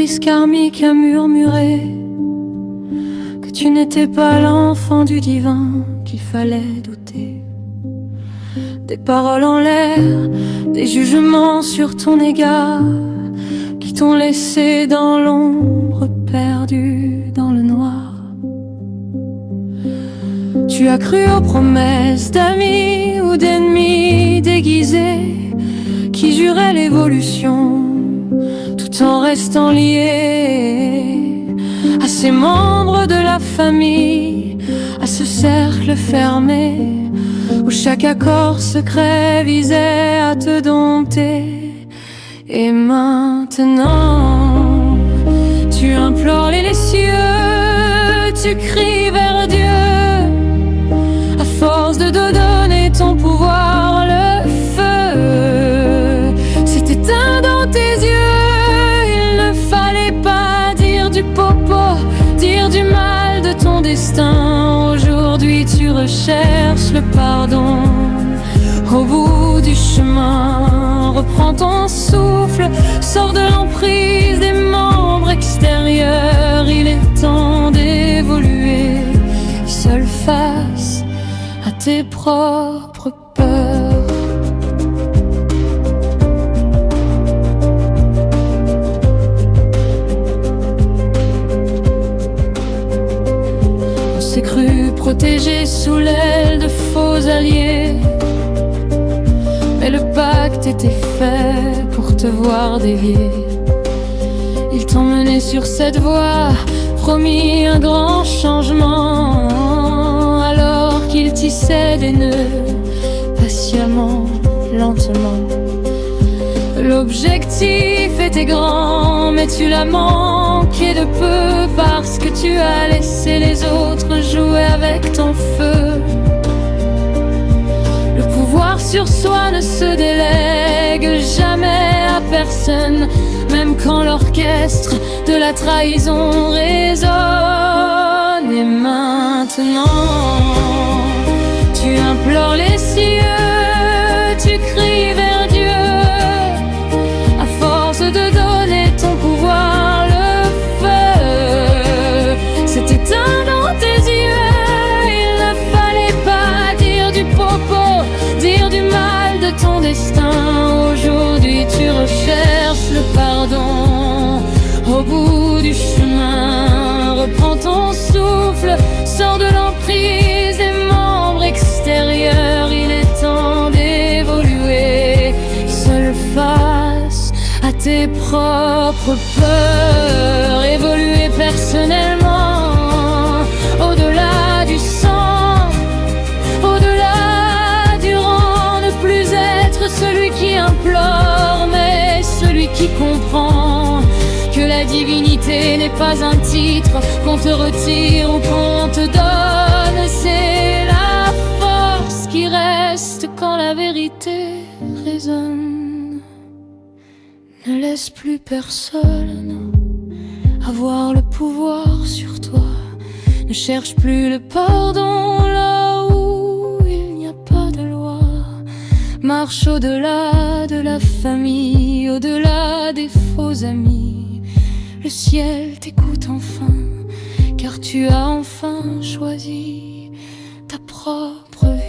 cicatrice karmique a murmuré que tu n'étais pas l'enfant du divin qu'il fallait douter. Des paroles en l'air, des jugements sur ton égard qui t'ont laissé dans l'ombre, perdu dans le noir. Tu as cru aux promesses d'amis ou d'ennemis déguisés qui juraient l'évolution tout en restant liés à ces membres de la famille, à ce cercle fermé où chaque accord secret visait à te dompter. Et maintenant, tu implores les cieux, tu cries vers Dieu, à force de donner ton pouvoir, le feu s'est éteint dans tes yeux. Il ne fallait pas dire du popo, dire du mal de ton destin. Aujourd'hui tu recherches le pardon au bout du chemin. Reprends ton souffle, sors de l'emprise des membres extérieurs. Il est temps d'évoluer seul face à tes propres peurs. On s'est cru protégé sous l'aile de faux alliés, mais le pacte était fait pour te voir dévier. Ils t'ont mené sur cette voie, promis un grand changement, alors qu'ils tissaient des nœuds patiemment, lentement. L'objectif était grand, mais tu l'as manqué de peu, parce que tu as laissé les autres jouer avec ton feu. Le pouvoir sur soi ne se délègue jamais à personne, même quand l'orchestre de la trahison résonne. Et maintenant, tu implores les cieux, tu cries vers Dieu, à force de donner ton pouvoir, le feu s'est éteint dans tes yeux. Il ne fallait pas dire du popo, dire du mal de ton destin. Aujourd'hui tu recherches le pardon au bout du chemin. Reprends ton souffle, sors de l'emprise des membres extérieurs. Il est temps d'évoluer seul face à tes propres peurs. Évoluer personnellement, au-delà du sang, au-delà du rang. Ne plus être celui qui implore, mais celui qui comprend que la divinité n'est pas un titre qu'on te retire ou qu'on te donne. C'est la force qui reste quand la vérité résonne. Ne laisse plus personne avoir le pouvoir sur toi. Ne cherche plus le pardon là où il n'y a pas de loi. Marche au-delà de la famille, au-delà des faux amis. Le ciel t'écoute enfin, car tu as enfin choisi ta propre vie.